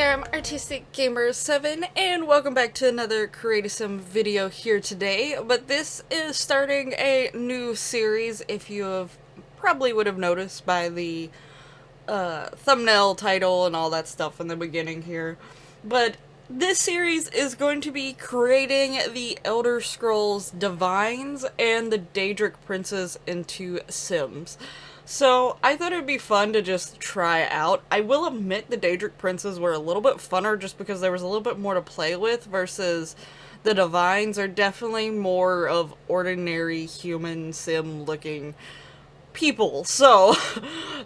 there, I'm Artistic Gamer 7 and welcome back to another CreativeSim video here today. But this is starting a new series, if you have probably would have noticed by the thumbnail title and all that stuff in the beginning here. But this series is going to be creating the Elder Scrolls Divines and the Daedric Princes into Sims. So, I thought it'd be fun to just try out. I will admit the Daedric Princes were a little bit funner just because there was a little bit more to play with versus the Divines are definitely more of ordinary human sim looking people. So,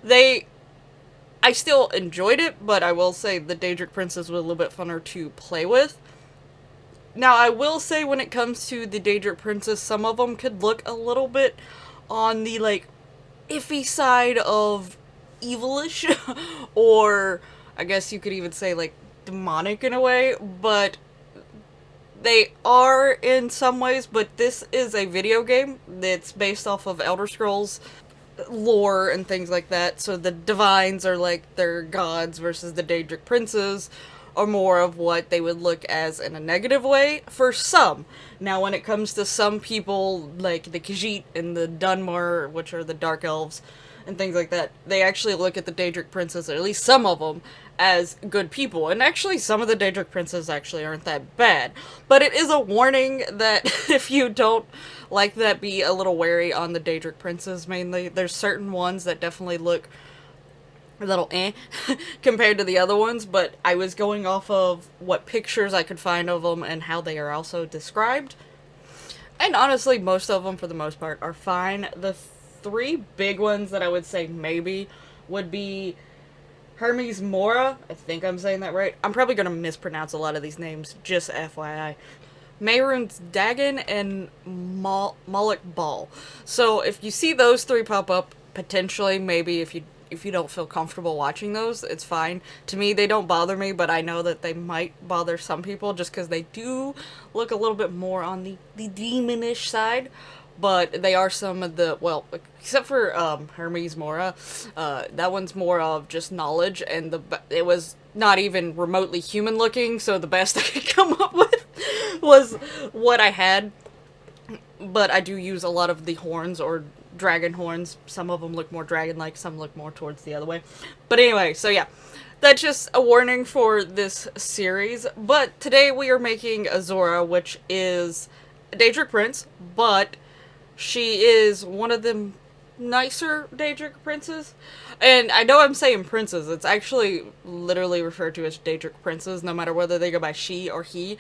I still enjoyed it, but I will say the Daedric Princes were a little bit funner to play with. Now, I will say when it comes to the Daedric Princes, some of them could look a little bit on the, iffy side of evilish, or I guess you could even say, demonic in a way, but they are in some ways, but this is a video game that's based off of Elder Scrolls lore and things like that, so the Divines are like their gods versus the Daedric Princes are more of what they would look as in a negative way for some. Now when it comes to some people, like the Khajiit and the Dunmer, which are the Dark Elves, and things like that, they actually look at the Daedric Princes, or at least some of them, as good people. And actually some of the Daedric Princes actually aren't that bad. But it is a warning that if you don't like that, be a little wary on the Daedric Princes mainly. There's certain ones that definitely look a little compared to the other ones, but I was going off of what pictures I could find of them and how they are also described. And honestly, most of them, for the most part, are fine. The three big ones that I would say maybe would be Hermes Mora. I think I'm saying that right. I'm probably going to mispronounce a lot of these names, just FYI. Mehrunes Dagon and Moloch Ball. So if you see those three pop up, potentially, maybe if you don't feel comfortable watching those, it's fine. To me, they don't bother me, but I know that they might bother some people just because they do look a little bit more on the demonish side. But they are some of the, well, except for Hermes Mora, that one's more of just knowledge, and it was not even remotely human looking, so the best I could come up with was what I had. But I do use a lot of the horns or dragon horns. Some of them look more dragon-like, some look more towards the other way. But anyway, so yeah, that's just a warning for this series. But today we are making Azura, which is a Daedric Prince, but she is one of the nicer Daedric Princes. And I know I'm saying princes, it's actually literally referred to as Daedric Princes, no matter whether they go by she or he.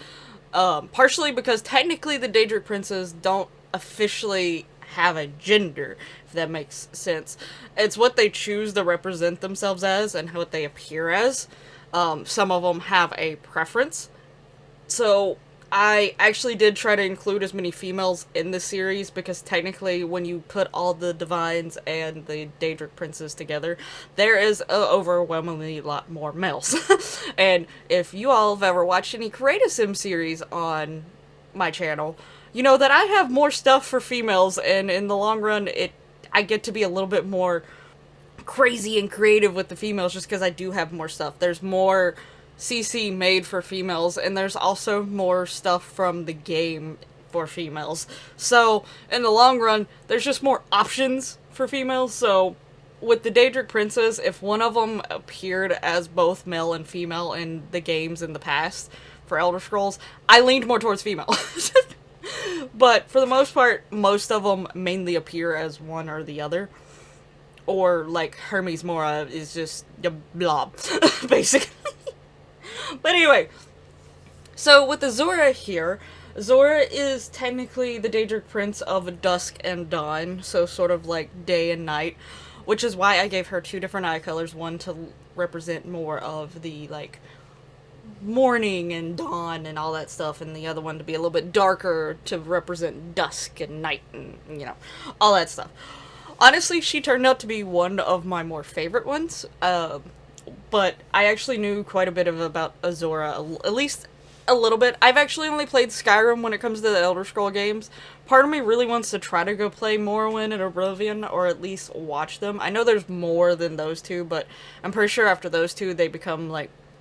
Partially because technically the Daedric Princes don't officially have a gender, if that makes sense. It's what they choose to represent themselves as and what they appear as. Some of them have a preference. So I actually did try to include as many females in the series because technically when you put all the Divines and the Daedric Princes together, there is overwhelmingly a lot more males. And if you all have ever watched any CreativeSim series on my channel, you know that I have more stuff for females, and in the long run, I get to be a little bit more crazy and creative with the females just because I do have more stuff. There's more CC made for females, and there's also more stuff from the game for females. So, in the long run, there's just more options for females. So, with the Daedric Princes, if one of them appeared as both male and female in the games in the past for Elder Scrolls, I leaned more towards female. But for the most part, most of them mainly appear as one or the other. Or, like, Hermes Mora is just a blob, basically. But anyway, so with Azura here, Azura is technically the Daedric Prince of dusk and dawn, so sort of like day and night, which is why I gave her two different eye colors, one to represent more of the, morning and dawn and all that stuff, and the other one to be a little bit darker to represent dusk and night and, all that stuff. Honestly, she turned out to be one of my more favorite ones, but I actually knew quite a bit about Azura, at least a little bit. I've actually only played Skyrim when it comes to the Elder Scroll games. Part of me really wants to try to go play Morrowind and Oblivion, or at least watch them. I know there's more than those two, but I'm pretty sure after those two they become,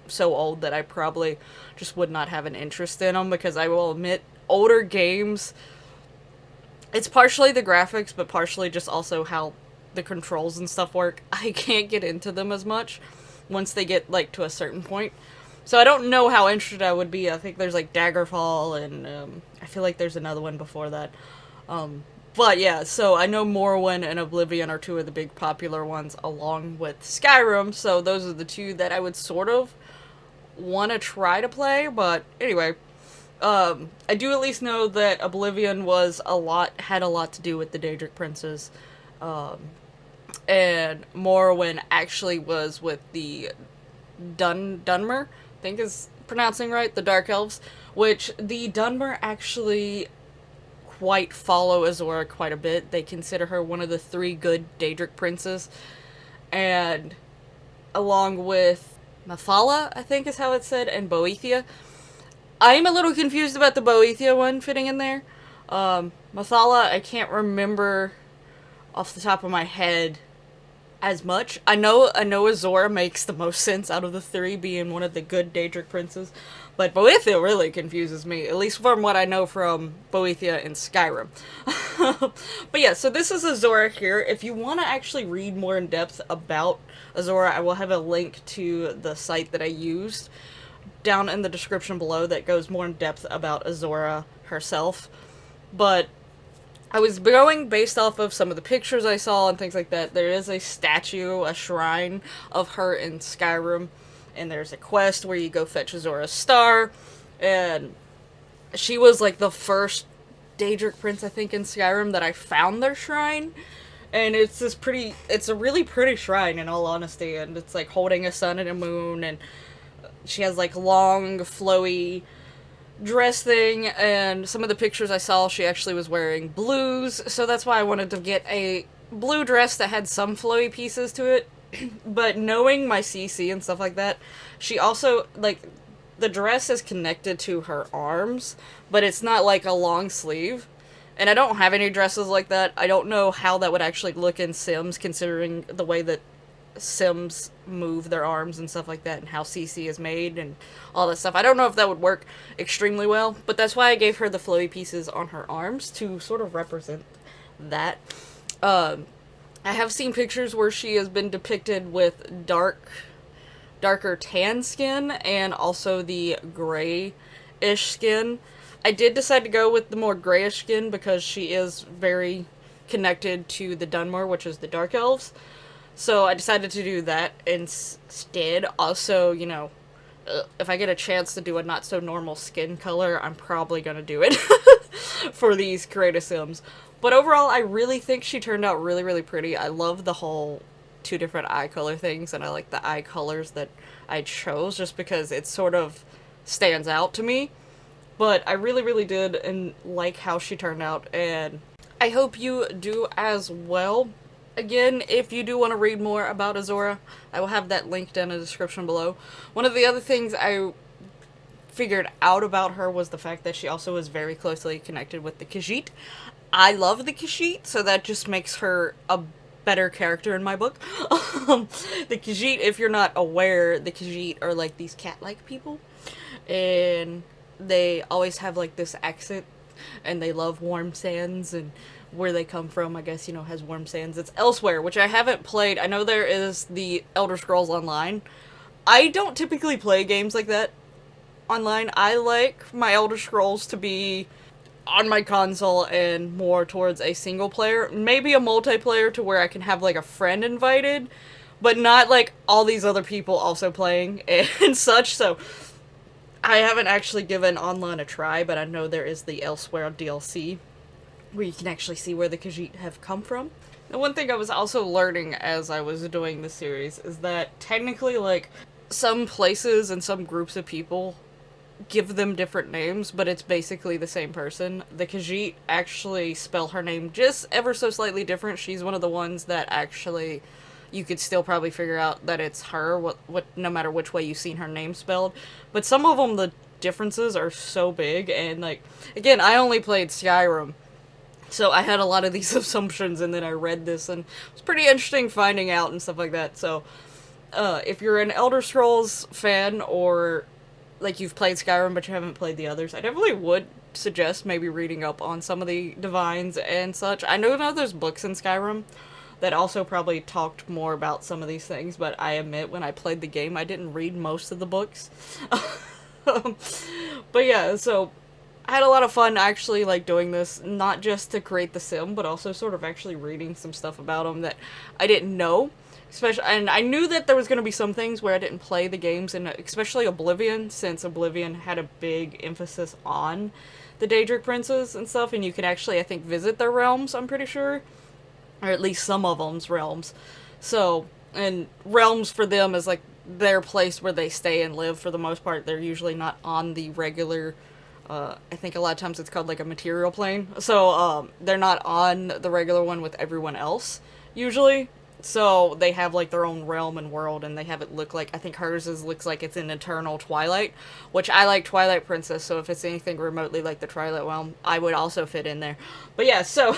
so old that I probably just would not have an interest in them, because I will admit, older games, it's partially the graphics, but partially just also how the controls and stuff work. I can't get into them as much once they get, like, to a certain point. So I don't know how interested I would be. I think there's, like, Daggerfall, and I feel like there's another one before that. But yeah, so I know Morrowind and Oblivion are two of the big popular ones, along with Skyrim, so those are the two that I would sort of want to try to play. But anyway, I do at least know that Oblivion had a lot to do with the Daedric Princes, and Morrowind actually was with the Dunmer, I think is pronouncing right, the Dark Elves, which the Dunmer actually quite follow Azura quite a bit. They consider her one of the 3 good Daedric princes, and along with Mephala, I think is how it's said, and Boethia. I'm a little confused about the Boethia one fitting in there. Mephala, I can't remember off the top of my head as much. I know Azura makes the most sense out of the 3, being one of the good Daedric princes, but Boethia really confuses me, at least from what I know from Boethia in Skyrim. But yeah, so this is Azura here. If you want to actually read more in depth about Azura, I will have a link to the site that I used down in the description below that goes more in depth about Azura herself. But I was going based off of some of the pictures I saw and things like that. There is a statue, a shrine of her in Skyrim, and there's a quest where you go fetch Azura's star, and she was like the first Daedric prince, I think, in Skyrim that I found their shrine, and it's a really pretty shrine, in all honesty, and it's like holding a sun and a moon, and she has like long, flowy dress thing, and some of the pictures I saw, she actually was wearing blues, so that's why I wanted to get a blue dress that had some flowy pieces to it. But knowing my CC and stuff like that, she also, like, the dress is connected to her arms, but it's not like a long sleeve, and I don't have any dresses like that. I don't know how that would actually look in Sims, considering the way that Sims move their arms and stuff like that, and how CC is made and all that stuff. I don't know if that would work extremely well, but that's why I gave her the flowy pieces on her arms to sort of represent that. I have seen pictures where she has been depicted with darker tan skin and also the grayish skin. I did decide to go with the more grayish skin because she is very connected to the Dunmer, which is the Dark Elves. So I decided to do that instead. Also, you know, if I get a chance to do a not so normal skin color, I'm probably gonna do it for these creative Sims. But overall, I really think she turned out really, really pretty. I love the whole 2 different eye color things, and I like the eye colors that I chose just because it sort of stands out to me. But I really, really did and like how she turned out, and I hope you do as well. Again, if you do want to read more about Azura, I will have that linked in the description below. One of the other things I figured out about her was the fact that she also is very closely connected with the Khajiit. I love the Khajiit, so that just makes her a better character in my book. The Khajiit, if you're not aware, the Khajiit are like these cat-like people, and they always have like this accent, and they love warm sands, and where they come from, I guess, you know, has warm sands. It's Elsewhere, which I haven't played. I know there is the Elder Scrolls Online. I don't typically play games like that online. I like my Elder Scrolls to be on my console and more towards a single player. Maybe a multiplayer to where I can have like a friend invited, but not like all these other people also playing and such. So I haven't actually given online a try, but I know there is the Elsewhere DLC where you can actually see where the Khajiit have come from. And one thing I was also learning as I was doing the series is that technically, like, some places and some groups of people give them different names, but it's basically the same person. The Khajiit actually spell her name just ever so slightly different. She's one of the ones that actually you could still probably figure out that it's her, what no matter which way you've seen her name spelled. But some of them, the differences are so big, and, like, again, I only played Skyrim, so I had a lot of these assumptions, and then I read this, and it was pretty interesting finding out and stuff like that. So if you're an Elder Scrolls fan, or like you've played Skyrim but you haven't played the others, I definitely would suggest maybe reading up on some of the Divines and such. I know now there's books in Skyrim that also probably talked more about some of these things, but I admit when I played the game I didn't read most of the books. But yeah, so I had a lot of fun actually like doing this, not just to create the sim, but also sort of actually reading some stuff about them that I didn't know. Especially, and I knew that there was going to be some things where I didn't play the games, and especially Oblivion, since Oblivion had a big emphasis on the Daedric Princes and stuff, and you can actually, I think, visit their realms, I'm pretty sure. Or at least some of them's realms. So, and realms for them is like their place where they stay and live for the most part. They're usually not on the regular, I think a lot of times it's called like a material plane. So, they're not on the regular one with everyone else, usually. So they have like their own realm and world, and they have it look like, I think hers looks like it's an eternal Twilight, which I like Twilight Princess, so if it's anything remotely like the Twilight realm, I would also fit in there. But yeah, so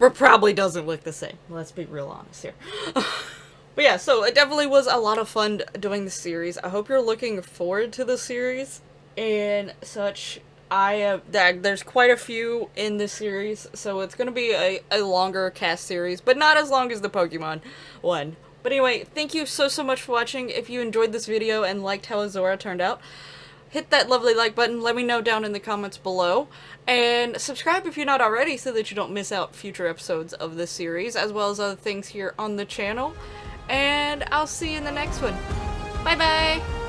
it probably doesn't look the same. Let's be real honest here. But yeah, so it definitely was a lot of fun doing the series. I hope you're looking forward to the series and such. There's quite a few in this series, so it's going to be a longer cast series, but not as long as the Pokemon one. But anyway, thank you so much for watching. If you enjoyed this video and liked how Azura turned out, hit that lovely like button, let me know down in the comments below, and subscribe if you're not already so that you don't miss out future episodes of this series, as well as other things here on the channel, and I'll see you in the next one. Bye bye!